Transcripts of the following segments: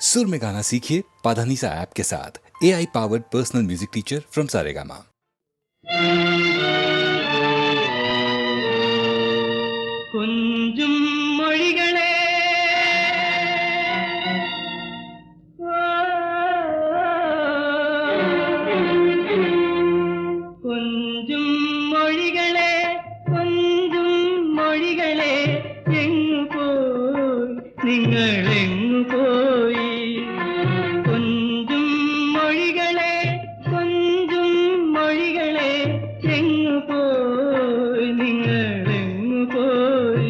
सुर में गाना सीखिए पाधानीसा ऐप के साथ। AI powered personal music teacher from Saregama. கொஞ்சும் மொழிகளே கொஞ்சும் மொழிகளே கொஞ்சும் மொழிகளே எங்கு போய் நீங்கள் எங்கு போய் கொஞ்சும் மொழிகளே கொஞ்சும் மொழிகளே எங்கு போய் நீங்கள் எங்கு போய்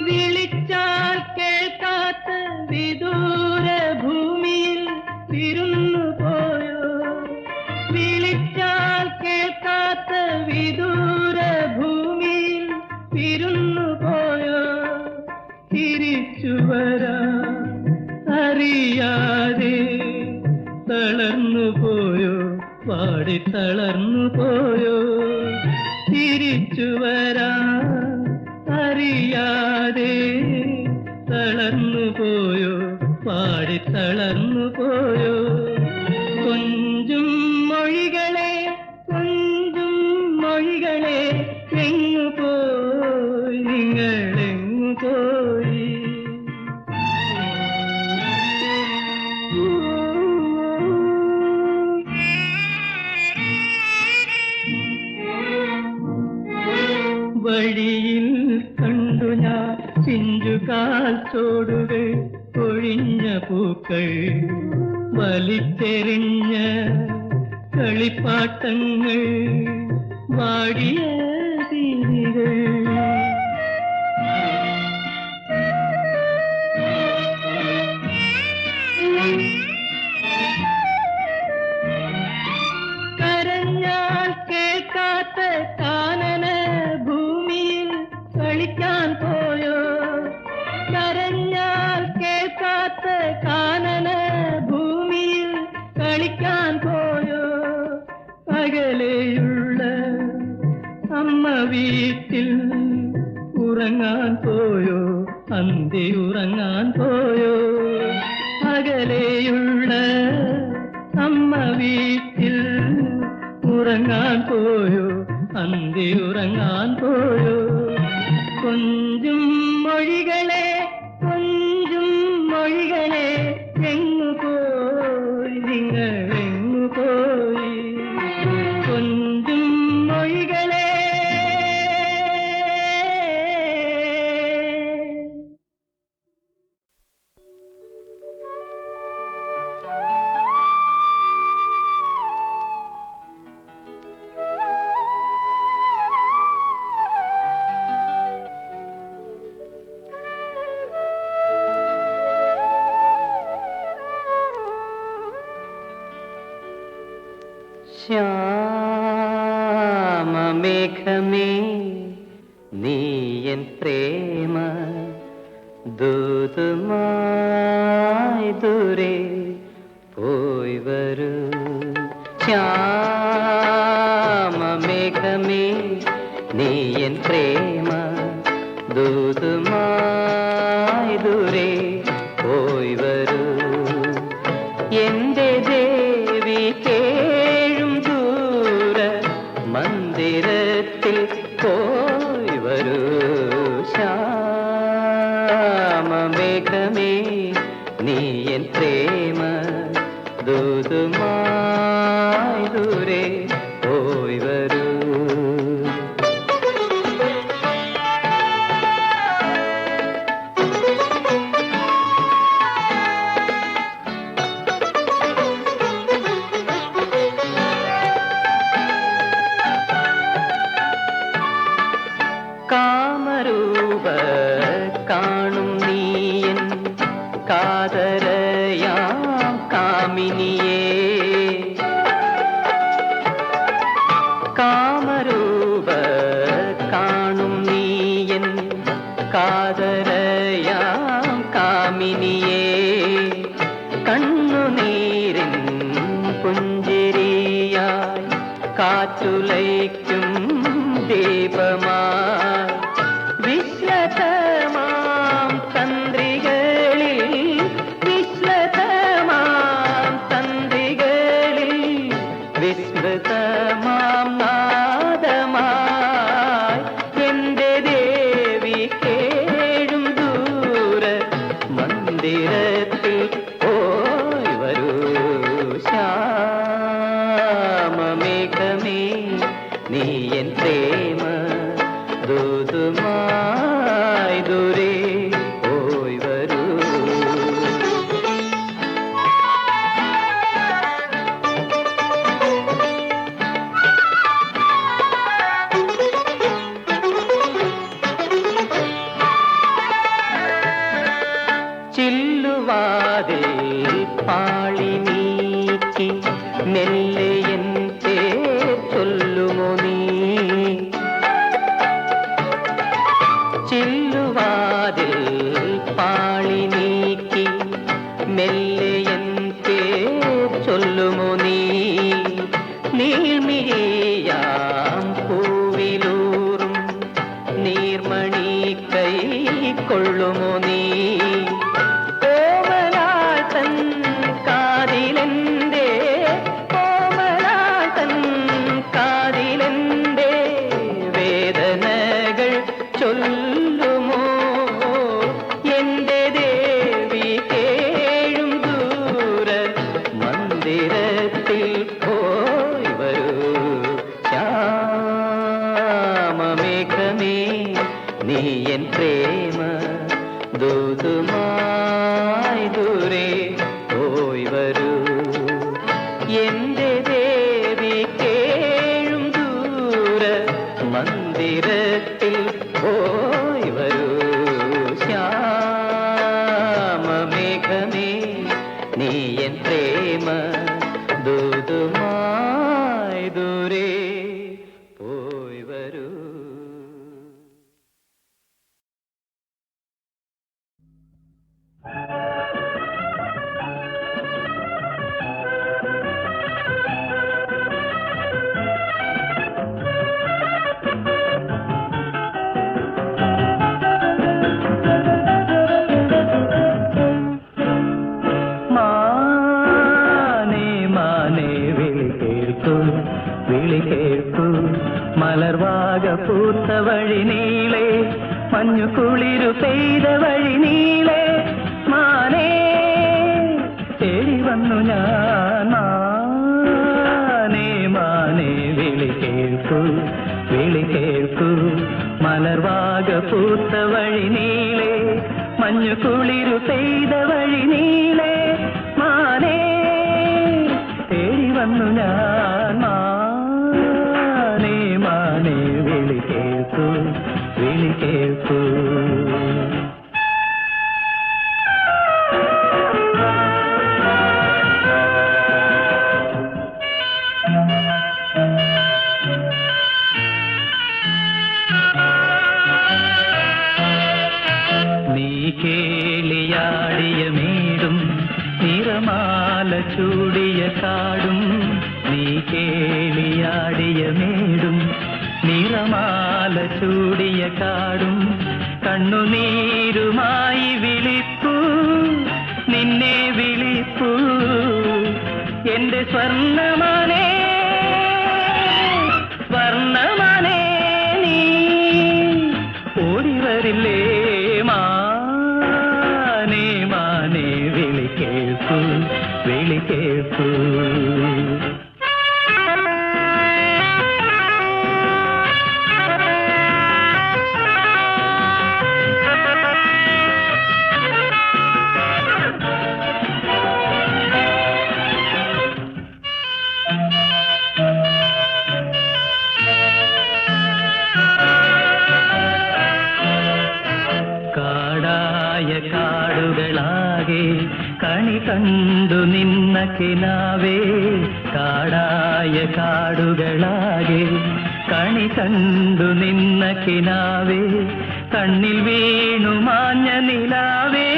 വിളിച്ചാൽ കേൾക്കാത്ത വിദൂര ഭൂമിയിൽ വിരുന്നു പോയോ വിളിച്ചാൽ കേൾക്കാത്ത വിദൂര ഭൂമിയിൽ വിരുന്നു പോയോ തിരിച്ചു വരാൻ അറിയാതെ തളർന്നു പോയോ പാടി തളർന്നു പോയോ തിരിച്ചു വരാൻ അറിയാതെ തളർന്നു പോയോ പാടി തളർന്നു പോയോ കൊഞ്ചും മൊഴികളെ കൊഞ്ചും മൊഴികളെ എങ്ങു പോയി നിങ്ങൾ എങ്ങു പോയി വഴിയിൽ കണ്ടു ഞാൻ ചിഞ്ചുകാൽ ചോടുകൾ ഒഴിഞ്ഞ പൂക്കൾ വലിച്ചെറിഞ്ഞ കളിപ്പാട്ടങ്ങൾ വാടിയ തിരികൾ കരഞ്ഞാൽ കേൾക്കാത്ത കാനന ഭൂമിയിൽ കളിക്കാൻ പോയോ കരഞ്ഞാൽ കേൾക്കാത്ത കാനന ഭൂമിയിൽ കളിക്കാൻ പോയോ അകലെയുള്ള അമ്മ വീട്ടിൽ ഉറങ്ങാൻ പോയോ അന്തി ഉറങ്ങാൻ പോയോ അകലെയുള്ള അമ്മ വീട്ടിൽ ഉറങ്ങാൻ പോയോ അന്തി ഉറങ്ങാൻ പോയോ കൊഞ്ചും മൊഴികളെ കൊഞ്ചും മൊഴികളെ എങ്ങു പോയി നിങ്ങൾ എങ്ങു പോയി കൊഞ്ചും മൊഴികളെ ശ്യാമമേഘമേ നീയൻ പ്രേമ ദൂതുമായി ദൂരെ പോയി വരൂ ശ്യാമമേഘമേ നീയൻ പ്രേമ ദൂതുമായി ദൂരെ പോയി വരൂ എന്റെ ദേവി കേഴും ദൂര മന്ദിരത്തിൽ പോയി വരൂ ശ്യാമമേഘമേ നീയൻ പ്രേമ ദൂതുമായി ദൂരെ പോയി വരൂ കാറ്റുലയ്ക്കും ദീപമായി വിശ്വതമാം തന്ത്രികളിൽ വിശ്വതമാം തന്ത്രികളിൽ വിസ്മൃതമാം നാദമായി എന്റെ ദേവി കേഴും ദൂര മന്ദിരത്തിൽ പോയി വരൂ ശ്യാമമേഘമേ നീ എൻ പ്രേമ ദൂതുമായി ദൂരെ പോയി വരൂ ചില്ലുവാതിൽ പാളി നീക്കി മെല്ലെ എൻ പേർ ചൊല്ലുമോ നീ ചില്ലുവാതിൽ പാളി നീക്കി മെല്ലെ എൻ പേർ ചൊല്ലുമോ നീ നീർമിഴിയാം പൂവിലൂറും നീർമണി കൈ കൊള്ളുമോ നീ കോമലാതൻ കാതിലെന്തേ കോമലാതൻ കാതിലെന്തേ വേദനകൾ ചൊല്ലുമോ എന്റെ ദേവി കേഴും ദൂര മന്ദിരത്തിൽ പോയി വരൂ ശ്യാമമേഘമേ നീ എൻ പ്രേമ ദൂതുമായി ദൂരെ പോയി വരൂ എന്റെ ദേവി കേഴും ദൂര മന്ദിരത്തിൽ പോയി വരൂ ശ്യാമമേഘമേ നീ എൻ പ്രേമ ദൂതുമായി ദൂരെ പോയി വരൂ മാനേ മാനേ വിളി കേൾക്കൂ മലർവാക പൂത്ത വഴി നീളെ മഞ്ഞു കുളിരു പെയ്ത വഴി നീളെ മാനേ തേടി വന്നു ഞാൻ മാനേ മാനേ വിളി കേൾക്കൂ മലർവാക പൂത്ത വഴി നീളെ മഞ്ഞു കുളിരു പെയ്ത വഴി നീളെ മാനേ തേടി വന്നു ഞാൻ മാനേ മാനേ വിളി കേൾക്കൂ നീ കേളിയാടിയ മേടും നിറമാല ചൂടിയ കാടും നീ കേളിയാടിയ മേടും നിറമാല ചൂടിയ കാടും കണ്ണുനീരുമായി വിളിപ്പൂ നിന്നെ വിളിപ്പൂ എന്റെ സ്വർണ്ണമാനേ സ്വർണ്ണമാനേ നീ ഓടിവരില്ലേ മാനേ മാനേ വിളി കേൾക്കൂ കാടായ കാടുകളാകെ കണി കണ്ടു നിന്ന കിനാവേ കാടായ കാടുകളാകെ കണി കണ്ടു നിന്ന കിനാവേ കണ്ണിൽ വീണു മാഞ്ഞ നിലാവേ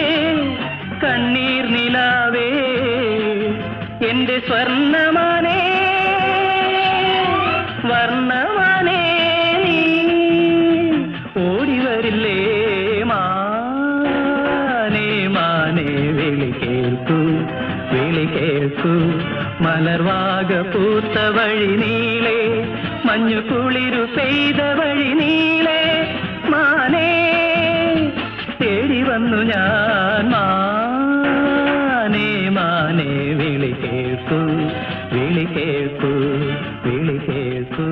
കണ്ണീർ നിലാവേ എന്റെ സ്വർണ്ണമാനേ മലർവാക പൂത്ത വഴി നീളെ മഞ്ഞു കുളിരു പെയ്ത വഴി നീളെ മാനേ തേടി വന്നു ഞാൻ മാനേ മാനേ വിളി കേൾക്കൂ വിളി കേൾക്കൂ വിളി കേൾക്കൂ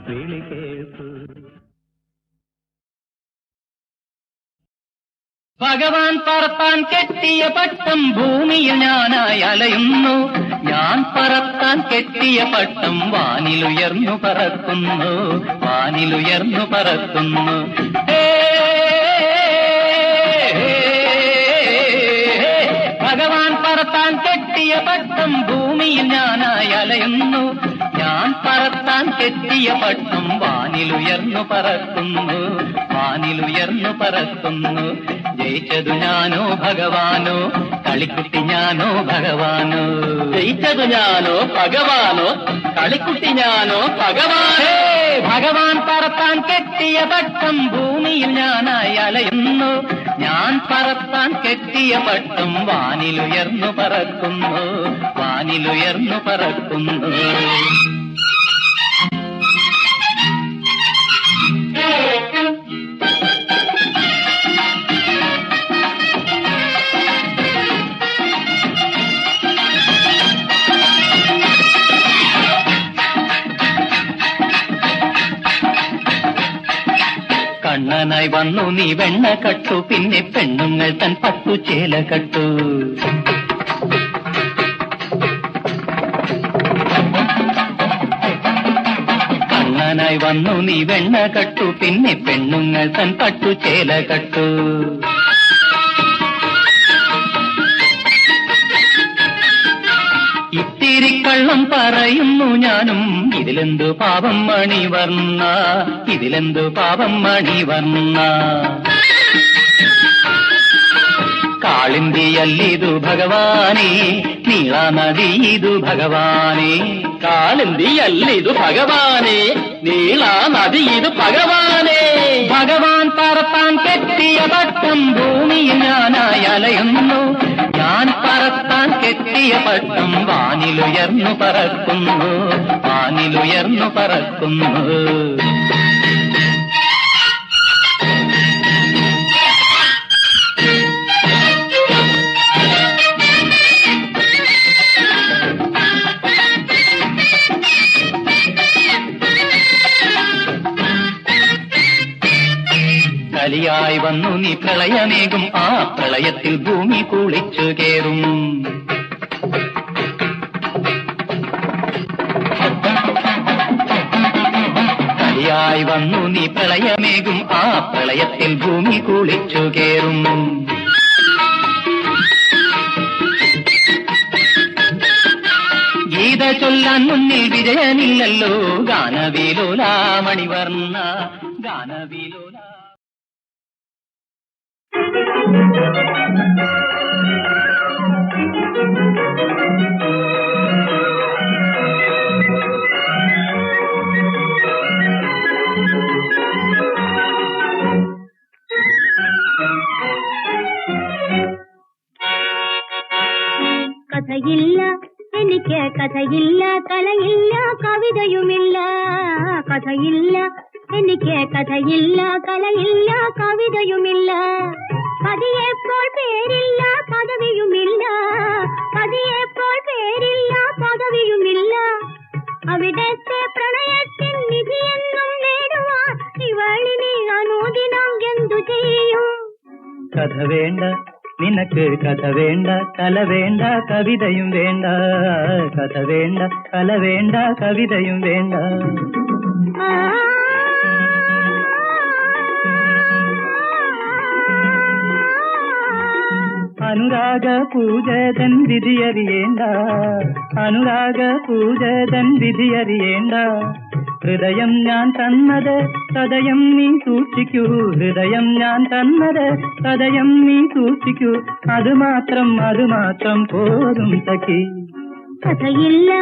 വിളി കേൾക്കൂ. ഭഗവാൻ പറത്താൻ കെട്ടിയ പട്ടം ഭൂമിയിൽ ഞാനായി അലയുന്നു. ഞാൻ പറത്താൻ കെട്ടിയ പട്ടം വാനിലുയർന്നു പറക്കുന്നു, വാനിലുയർന്നു പറക്കുന്നു. ഭഗവാൻ പറത്താൻ കെട്ടിയ പട്ടം ഭൂമിയിൽ ഞാനായി അലയുന്നു. ഞാൻ പറത്താൻ കെട്ടിയ പട്ടം വാനിലുയർന്നു പറക്കുന്നു, വാനിലുയർന്നു പറക്കുന്നു. ജയിച്ചതു ഞാനോ ഭഗവാനോ, കളിക്കുട്ടി ഞാനോ ഭഗവാനോ? ജയിച്ചതു ഞാനോ ഭഗവാനോ, കളിക്കുട്ടി ഞാനോ ഭഗവാനോ? ഭഗവാൻ പറത്താൻ കെട്ടിയ പട്ടം ഭൂമിയിൽ ഞാനായി അലയുന്നു. ഞാൻ പറത്താൻ കെട്ടിയ പട്ടം വാനിലുയർന്നു പറക്കുന്നു, വാനിലുയർന്നു പറക്കുന്നു. കണ്ണനായി വന്നു നീ വെണ്ണ കട്ടു, പിന്നെ പെണ്ണുങ്ങൾ തൻ പട്ടുചേല കട്ടു. കണ്ണനായി വന്നു നീ വെണ്ണ കട്ടു, പിന്നെ പെണ്ണുങ്ങൾ തൻ പട്ടുചേല കട്ടു. ഇത്തിരി കള്ളം പറയുന്നു ഞാനും, ഇതിലെന്തു പാപം മണിവർണ്ണ, ഇതിലെന്തു പാപം മണിവർണ്ണ. കാളിന്തിയല്ലിതു ഭഗവാനേ, നീളാ നദി ഇതു ഭഗവാനേ. കാളിന്തിയല്ലിതു ഭഗവാനേ, നീളാ നദി ഇത് ഭഗവാനേ. ഭഗവാൻ പറത്താൻ കെട്ടിയ പട്ടം ഭൂമിയിൽ ഞാനായി അലയുന്നു. ഞാൻ പറത്താൻ കെട്ടിയ പട്ടം വാനിലുയർന്നു പറക്കുന്നു, വാനിലുയർന്നു പറക്കുന്നു. കലിയായി വന്നു നീ പ്രളയമേകും, ആ പ്രളയത്തിൽ ഭൂമി കുളിച്ചു കേറും. കലിയായി വന്നു നീ പ്രളയമേകും, ആ പ്രളയത്തിൽ ഭൂമി കുളിച്ചു കേറും. ഗീത ചൊല്ലാൻ മുന്നിൽ വിജയനില്ലല്ലോ, ഗാനവിലോല മണിവർണ്ണ, ഗാനവിലോല. കഥയില്ല എനിക്ക് കഥയില്ല, കലയില്ല കവിതയുമില്ല. കഥയില്ല എനിക്ക് കഥയില്ല, കലയില്ല കവിതയുമില്ല. പതിയെപ്പോൾ പേരില്ല പദവിയുമില്ല, പതിയെപ്പോൾ പേരില്ല പദവിയുമില്ല. അവിടത്തെ പ്രണയത്തിൻ നിധിയെന്നും നേടുവാൻ ഇവളിനി അനുദിനം എന്തു ചെയ്യും? കഥ വേണ്ട നിനക്ക്, കഥ വേണ്ട, കല വേണ്ട, കവിതയും വേണ്ട. കഥ വേണ്ട, കല വേണ്ട, കവിതയും വേണ്ട. അനുരാഗ പൂജതൻ വിധിയറിയേണ്ട, അനുരാഗ പൂജതൻ വിധിയറിയേണ്ട. ഹൃദയം ഞാൻ തന്നത് സദയം നീ സൂക്ഷിക്കൂ, ഹൃദയം ഞാൻ തന്നത് സദയം നീ സൂക്ഷിക്കൂ. അതുമാത്രം അതുമാത്രം പോരും സഖി. കഥയില്ല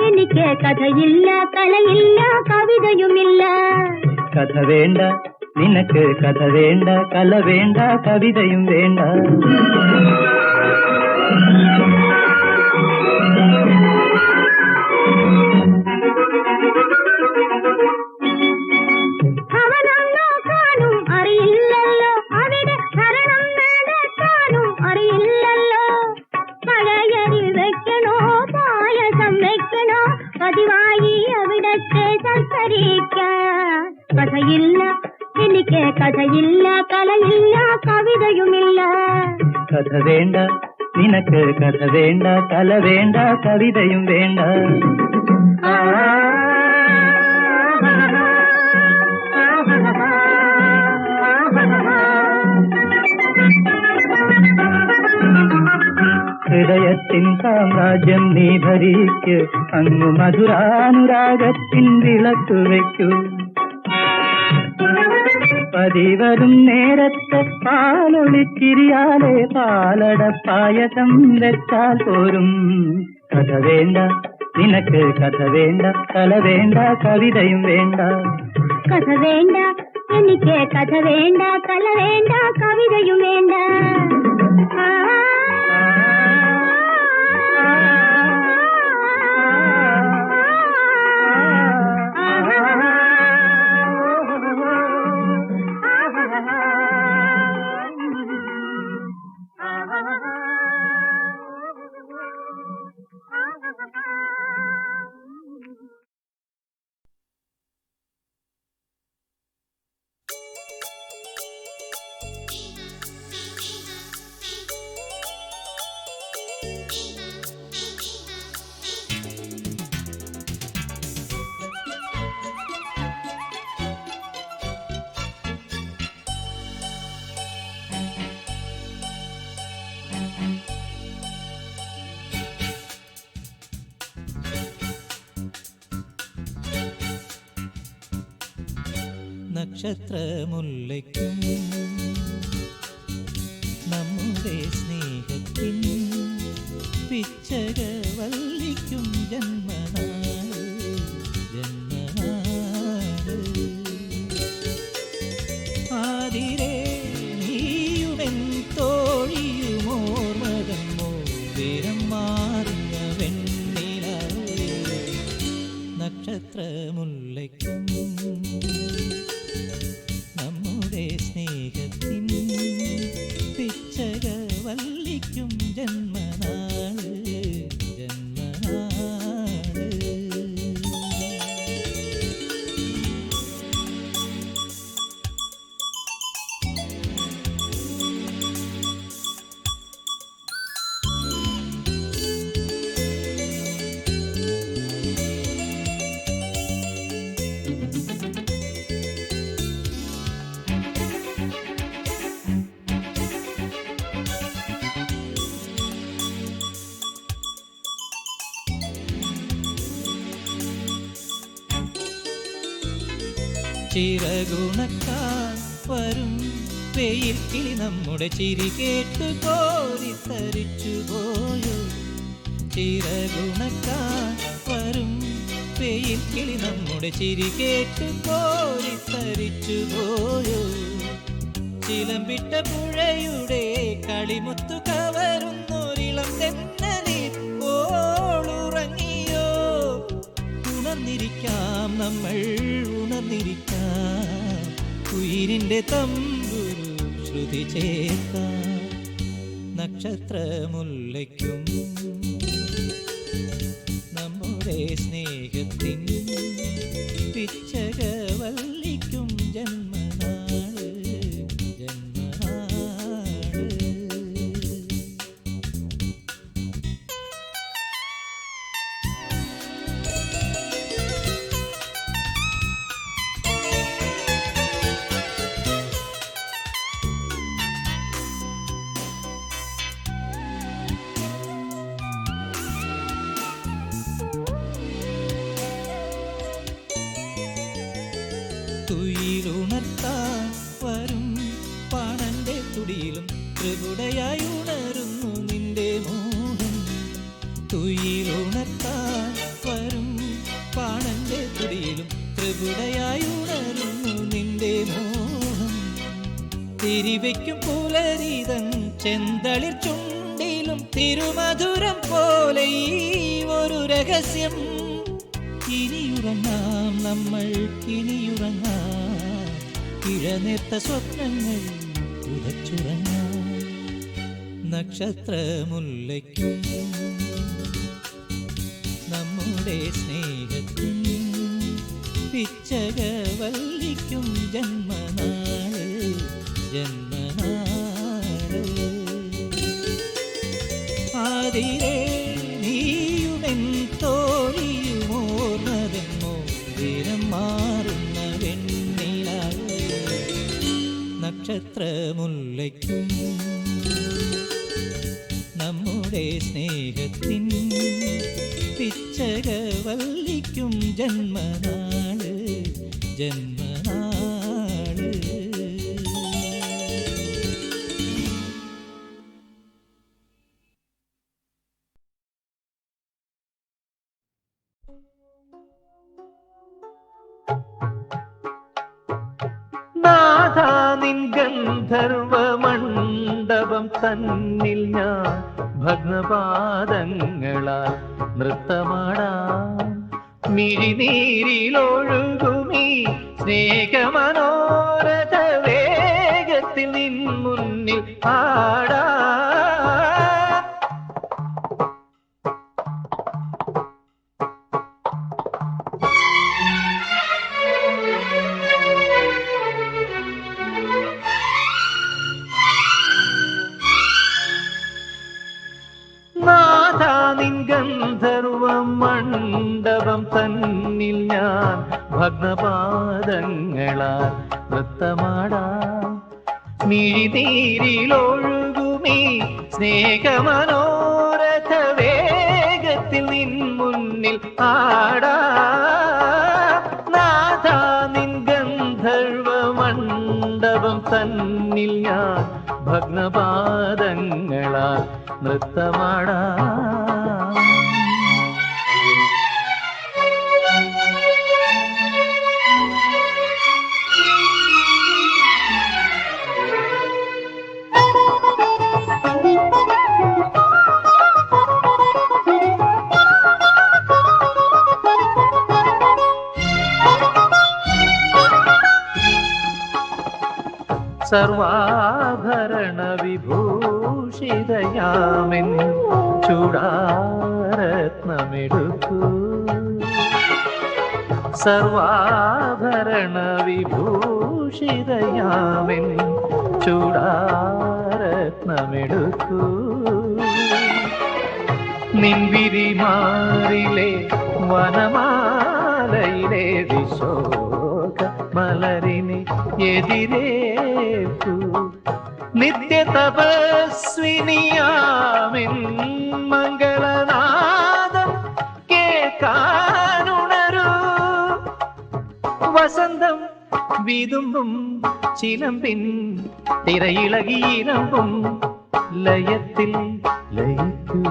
എനിക്ക് കഥയില്ല, കലയില്ല കവിതയുമില്ല. കഥ വേണ്ട നിനക്ക്, കഥ വേണ്ട, കല വേണ്ട, കവിതയും വേണ്ട. കഥയായി അവിടത്തെ സൽക്കരിക്കാൻ. കഥയില്ല എനിക്ക് കഥയില്ല, കലയില്ല, കവിതയുമില്ല. കഥ വേണ്ട നിനക്ക്, കഥ വേണ്ട, കല വേണ്ട, കവിതയും വേണ്ട. ഹൃദയത്തിൻ സാമ്രാജ്യം നീ ഭരിക്ക്, അങ്ങു മധുരാനുരാഗത്തിൻ വിളക്ക് വയ്ക്കൂ. പതിവരും നേരത്തെ പാലൊളിച്ചിരിയാലെ പാലട പായസം വെച്ചാൽ പോരും. കഥ വേണ്ട നിനക്ക്, കഥ വേണ്ട, കല വേണ്ട, കവിതയും വേണ്ട. കഥ വേണ്ട എനിക്ക് കഥ വേണ്ട, കല വേണ്ട, കവിതയും വേണ്ട. നക്ഷത്രമുല്ലയ്ക്കും നമ്മുടെ സ്നേഹത്തിൻ പിച്ചകവല്ലിക്കും ജന്മനാൾ ജന്മനാൾ. ആതിരേ നീയുമെൻ തോഴിയുമോർമകൻ മോതിരം മാറിയ വെണ്ണിലാവേ. നക്ഷത്രമുല്ലയ്ക്കും നമ്മുടെ സ്നേഹത്തിൻ പിച്ചകവല്ലിക്കും ജന്മനാള് ജന്മനാള്. ചിറകുണക്കാൻ വരും വെയിൽ കിളി നമ്മുടെ ചിരി കേട്ടു കോരിത്തരിച്ചു പോയോ. ചിറകുണക്കാൻ വരും വെയിൽ കിളി നമ്മുടെ ചിരി കേട്ടു കോരിത്തരിച്ചു പോയോ. ചിലമ്പിട്ട പുഴയുടെ കളിമുത്തു കവരുന്നൊരിളം തെന്നലിൽ ഓളുറങ്ങിയോ. ഉണർന്നിരിക്കാം നമ്മൾ ഉണർന്നിരിക്കാം, ഉയിരിന്റെ തമ്പുരു ശ്രുതി ചേർക്കാം. നക്ഷത്രമുല്ലയ്ക്കും നമ്മുടെ സ്നേഹത്തിൻ പിച്ചകവല്ലിക്കും ജന്മനാള് ജന്മനാള്. തുയിലുണർത്താൻ വരും പാണന്റെ തുടിയിലും ത്രിപുടയായി ഉണരുന്നു നിന്റെ മോഹം. തുയിലുണർത്താൻ വരും പാണന്റെ തുടിയിലും ത്രിപുടയായി ഉണരുന്നു നിന്റെ മോഹം. തിരിവയ്ക്കും പുലരിതൻ ചെന്തളിർ ചുണ്ടിലും തിരുമധുരം പോലെ ഈ ഒരു രഹസ്യം. ഇനിയുറങ്ങാം നമ്മൾ ഇനിയുറങ്ങാം, ഇഴനേർത്ത സ്വപ്നങ്ങൾ ഉദച്ചുറങ്ങാം. നക്ഷത്രമുല്ലയ്ക്കും നമ്മുടെ നമ്മുടെ സ്നേഹത്തിൻ പിച്ചക വല്ലിക്കും ജന്മനാള് ജന്മനാള്. ആതിരേ നീയുമെൻ തോഴിയുമോർന്നതെന്നോ ദിനം മാറുന്ന വെണ്ണിലാവ് നക്ഷത്രമുല്ലയ്ക്കും നമ്മുടെ സ്നേഹത്തിൻ പിച്ചക വല്ലിക്കും ജന്മനാള് ജന്മനാള്. നാഥാ നിൻ ഗന്ധർവ മണ്ഡപം തന്നിൽ ഞാൻ ഭഗ്നപാദങ്ങളാൽ നൃത്തമാടാം. മിഴിനീരിലൊഴുകുമീ സ്നേഹമനോരഥ വേഗത്തിൽ നിൻ മുന്നിൽ ആടാം. നാഥാ നിൻ ഗന്ധർവ മണ്ഡപം തന്നിൽ ഞാൻ ഭഗ്നപാദങ്ങളാൽ നൃത്തമാടാം. മിഴിനീരിലൊഴുകുമീ സ്നേഹമനോരഥ വേഗത്തിൽ നിൻ മുന്നിൽ ആടാം. നാഥാ നിൻ ഗന്ധർവ മണ്ഡപം തന്നിൽ ഞാൻ ഭഗ്നപാദങ്ങളാൽ നൃത്തമാടാം. സർവാഭരണ വിഭൂഷിതയാമെൻ ചൂടാരത്നമെടുക്കൂ. സർവാഭരണ വിഭൂഷിതയാമെൻ ചൂടാരത്നമെടുക്കൂ. നിൻവിരിമാറിലെ വനമാലയിലെ വിശോക മലരിനെ എതിരേൽക്കൂ. നിത്യ തപസ്വിനിയാമെൻ മംഗളനാദം കേൾക്കാനുണരൂ. വസന്തം വിതുമ്പും ചിലമ്പിൻ തിരയിളകിയിരമ്പും ലയത്തിൽ ലയിക്കൂ.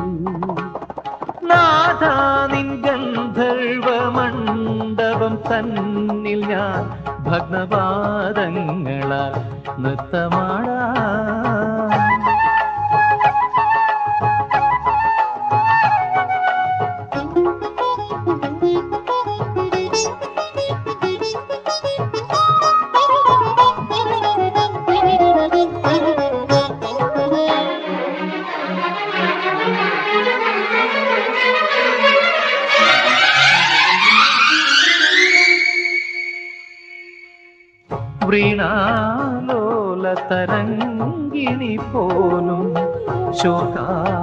നാഥാ നിൻ ഗന്ധർവ മണ്ഡപം തന്നിൽ ഞാൻ ഭഗ്നപാദങ്ങളാൽ നൃത്തമാടാം. വീണാലോല തരംഗിണി പോലും ശോകാകുലമല്ലോ.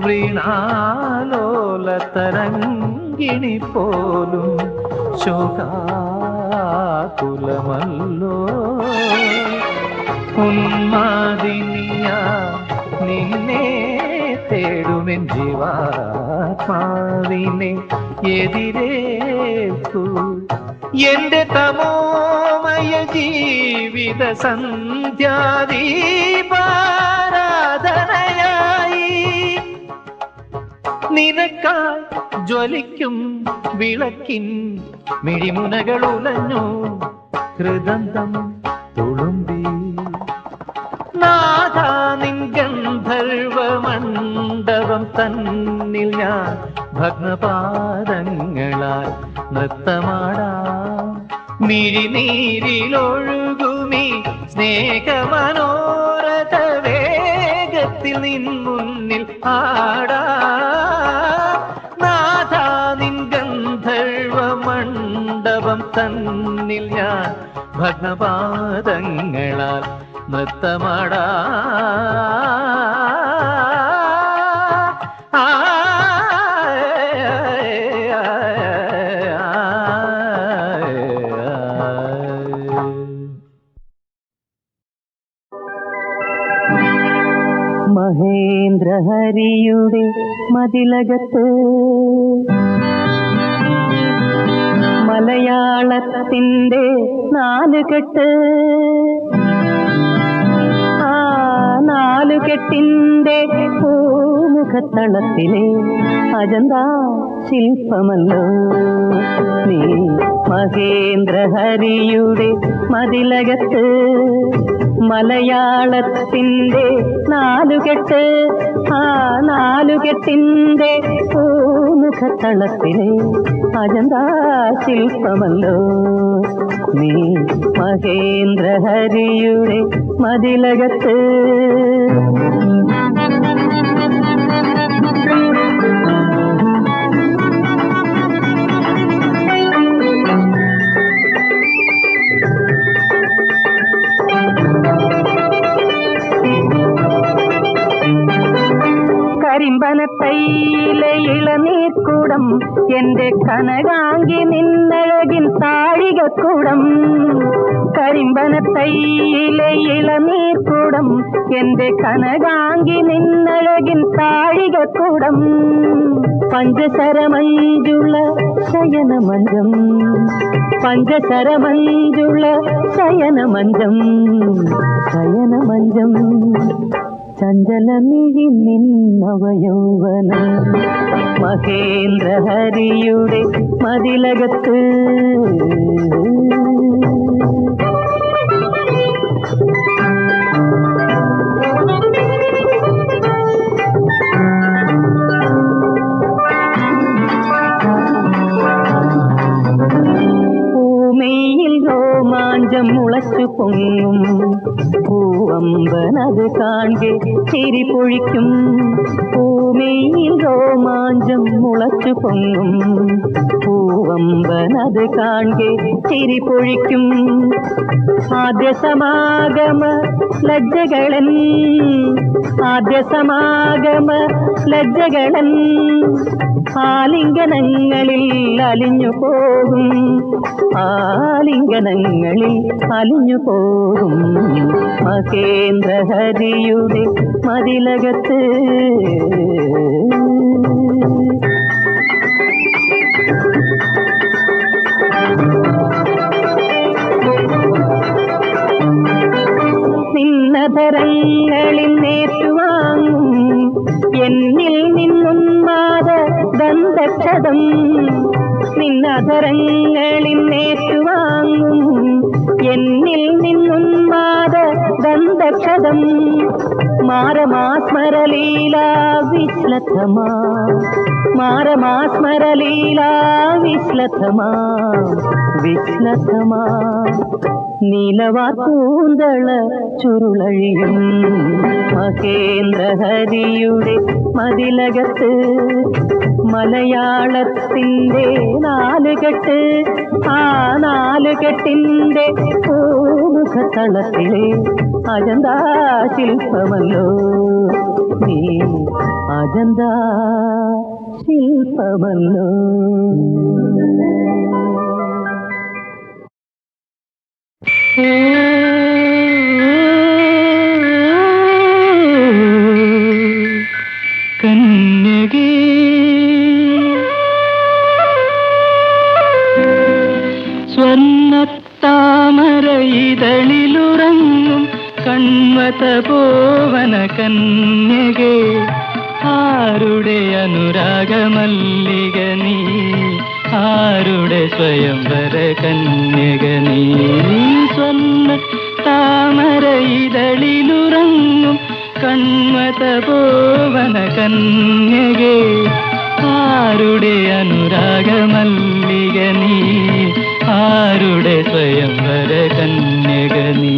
വീണാലോല തരംഗിണി പോലും ശോകാകുലമല്ലോ. ഉന്മാദിനിയാ നിന്നെ തേടുമെൻ ജീവാത്മാവിനെ എതിരേൽക്കൂ. എന്റെ തമോമയ ജീവിത സന്ധ്യാദീപാരാധനയായി നിനക്കായി ജ്വലിക്കും വിളക്കിൻ മിഴിമുനകൾ ഉലഞ്ഞു ഹൃദന്തം തുളുമ്പി. നാഥാ നിൻ ഗന്ധർവ മണ്ഡപം തന്നിൽ ഞാൻ ഭഗ്നപാദങ്ങളാൽ നൃത്തമാടാം. മിഴിനീരിലൊഴുകുമീ സ്നേഹമനോരഥ വേഗ രാഗത്തിൽ നിൻ മുന്നിൽ ആടാ നാഥാ നിൻ ഗന്ധർവ മണ്ഡപം തന്നിൽ ഞാൻ ഭഗ്നപാദങ്ങളാൽ നൃത്തമാടാ മഹേന്ദ്രഹരിയുടെ മതിലകത്ത് മലയാളത്തിന്റെ നാലുകെട്ട് ആ നാലുകെട്ടിന്റെ പൂമുഖത്തളത്തിലെ അജന്താ ശില്പമല്ലോ നീ മഹേന്ദ്രഹരിയുടെ മതിലകത്ത് മലയാളത്തിന്റെ നാലുകെട്ട് ആ നാലുകെട്ടിന്റെ പൂമുഖത്തളത്തിലെ അജന്താ ശില്പമല്ലോ നീ മഹേന്ദ്രഹരിയുടെ മതിലകത്ത് കരിമ്പനത്തൈയിലെ ഇളനീർക്കൂടം എന്റെ കനകാങ്കി നിന്നഴകിൻ താഴികക്കൂടം കരിമ്പനത്തൈയിലെ ഇളനീർക്കൂടം എന്റെ കനകാങ്കി നിന്നഴകിൻ താഴികക്കൂടം പഞ്ചസരമഞ്ചുള്ള ശയനമഞ്ചം പഞ്ചസരമഞ്ചുള്ള ശയനമഞ്ചം ശയനമഞ്ചം ചഞ്ചലമിഴി നിന്നവയൗവനം മഹേന്ദ്രഹരിയുടെ മതിലകത്ത് പൂമേയിൽ രോമാഞ്ചം മുളച്ചു പൊങ്ങും പൂവമ്പനത് കാൺകെ ചിരി പൊഴിക്കും പൂമേയിൽ രോമാഞ്ചം മുളച്ചു പൊങ്ങും പൂവമ്പനത് കാൺകെ ചിരി പൊഴിക്കും ആദ്യ സമാഗമ ലജ്ജകളൻ ആദ്യ സമാഗമ ലജ്ജകളൻ ആലിംഗനങ്ങളിൽ അലിഞ്ഞു പോകും ആലിംഗനങ്ങളിൽ അലിഞ്ഞു പോകും മഹേന്ദ്രഹരിയുടെ മതിലകത്ത് നിന്നധരങ്ങളിൽ നേറ്റുവാങ്ങും എന്നിൽ നിന്നുന്മാദ ഗന്ധക്ഷതം നിന്നധരങ്ങളിൽ നേറ്റുവാങ്ങും എന്നിൽ നിന്നുന്മാദ ഗന്ധക്ഷതം മാരമാസ്മരലീലാ വിശ്ലഥമാ മാരമാസ്മരലീലാ വിശ്ലഥമാ വിശ്ലഥമാ നീലവാർക്കൂന്തള ചുരുളഴിയും മഹേന്ദ്രഹരിയുടെ മതിലകത്ത് മലയാളത്തിന്റെ നാലുകെട്ട് ആ നാലുകെട്ടിന്റെ പൂമുഖത്തളത്തിലെ അജന്താ ശില്പമല്ലോ നീ അജന്താ ശില്പമല്ലോ കന്യകേ സ്വർണ്ണത്താമരയിതളിലുറങ്ങും കൺവത പോവന കന്യകേ ആരുടെ അനുരാഗമല്ലിക നീ ആരുടെ സ്വയംവര കന്യക നീ സ്വർണ്ണ താമരയിതളിലുറങ്ങും കൺവത പോവന കന്യകേ ആരുടെ അനുരാഗമല്ലിക നീ ആരുടെ സ്വയംവര കന്യക നീ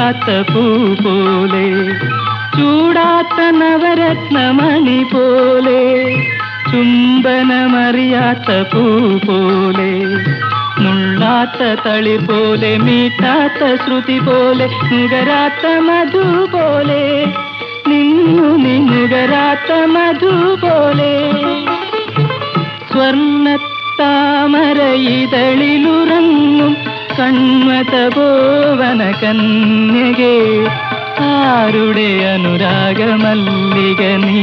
പൂക്കാത്ത പൂ പോലെ, ചൂടാത്ത നവരത്നമണി പോലെ, ചുംബനമറിയാത്ത പൂ പോലെ, നുള്ളാത്ത തളി പോലെ, മീട്ടാത്ത ശ്രുതി പോലെ, നുകരാത്ത മധു പോലെ, നിന്നു നുകരാത്ത മധു പോലെ, സ്വർണ്ണത്താമരയിതളിലുറങ്ങും കൺമതപോവന കന്യകേ, ആരുടെ അനുരാഗമല്ലിക നീ,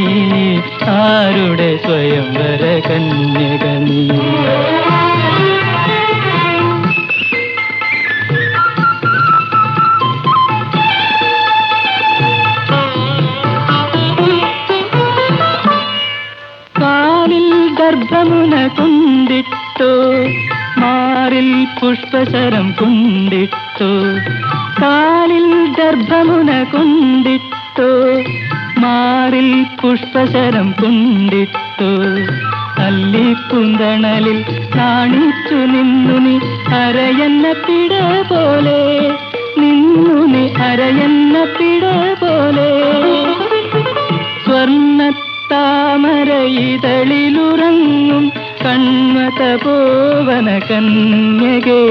ആരുടെ സ്വയംവര കന്യക നീ. കാലിൽ ഗർഭമുന കൊണ്ടിട്ടോ, മാറിൽ പുഷ്പശരം കൊണ്ടിട്ടോ, കാലിൽ ഗർഭമുന കൊണ്ടിട്ടോ, മാറിൽ പുഷ്പശരം കൊണ്ടിട്ടോ, അല്ലിപ്പുന്തണലിൽ നാണിച്ചു നിന്നു നീ അരയന്ന പിട പോലെ, നിന്നു നീ അരയന്ന പിട പോലെ, സ്വർണ്ണത്താമരയിതളിലുറങ്ങും കൺമതപോവന കന്യകേ,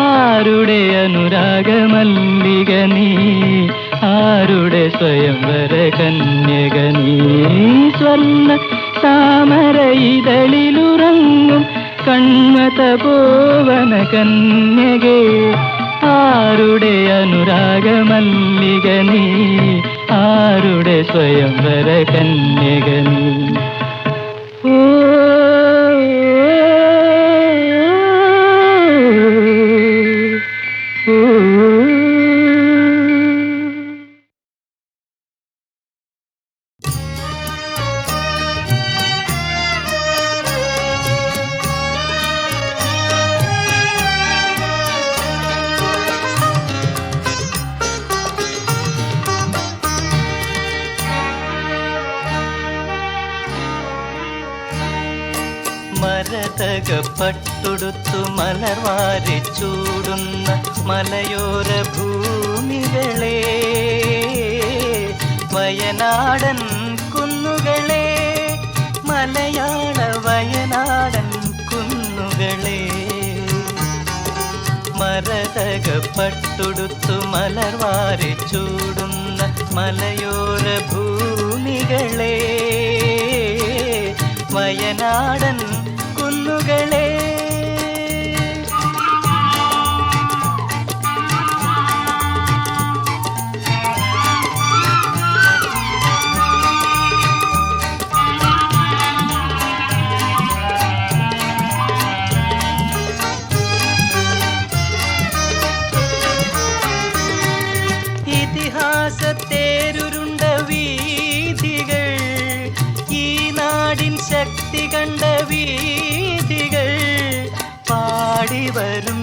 ആരുടെ അനുരാഗമല്ലിക നീ, ആരുടെ സ്വയംവര കന്യക നീ. സ്വർണ്ണ താമരയിതളിലുറങ്ങും കൺമതപോവന കന്യകേ, ആരുടെ അനുരാഗമല്ലിക നീ, ആരുടെ സ്വയംവര കന്യക നീ. ഓ മരതകപ്പട്ടുടുത്തു മലർവാരി ചൂടുന്ന മലയോര ഭൂമികളെ, വയനാടൻ കുന്നുകളെ, മലയാള വയനാടൻ കുന്നുകളെ, മരതകപ്പട്ടുടുത്തു മലർവാരി ചൂടുന്ന മലയോര ഭൂമികളെ, വയനാടൻ കുന്നുകളെ. ഇതിഹാസത്തേരുരുണ്ട വീഥികൾ, ഈ നാടിൻ ശക്തി കണ്ട വീഥികൾ, പാടിവരും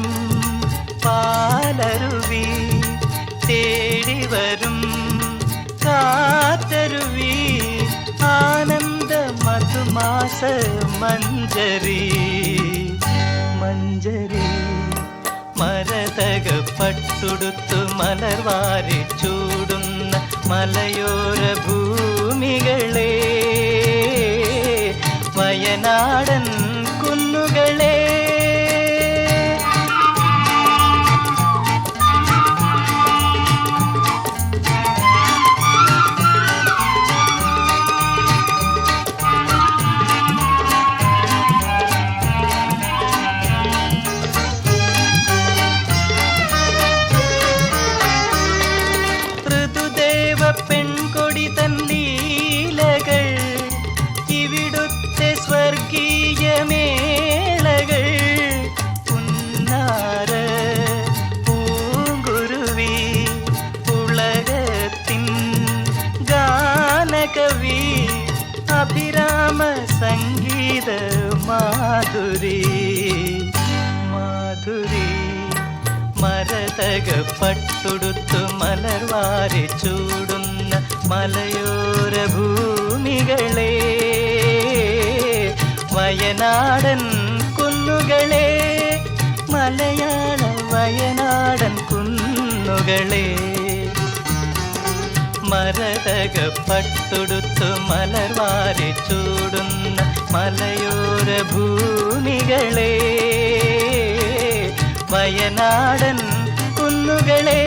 പാലരുവി, തേടിവരും കാത്തരുവി, ആനന്ദ മധുമാസ മഞ്ജരി മഞ്ജരി. മരതകപ്പട്ടുടുത്തു മലർവാരി ചൂടുന്ന മലയോര ഭൂമികളെ, വയനാടൻ കുന്നുകളെ. ഋതുദേവ പെൺകൊടി തൻ ലീലകൾ, ഇവിടുത്തെ സ്വർഗീയ മേളകൾ, പുന്നാര പൂങ്കുരുവി, ഉലകത്തിൻ ഗാനകവി, അഭിരാമ സംഗീത മാധുരി മാധുരി. മരതകപ്പട്ടുടുത്തു മലർവാരി ചൂടുന്ന മലയോര ഭൂമികളെ, വയനാടൻ കുന്നുകളെ, മലയാള വയനാടൻ കുന്നുകളെ. മരതക പട്ടുടുത്തു മലർവാരി ചൂടുന്ന മലയോര ഭൂമികളെ, വയനാടൻ കുന്നുകളെ.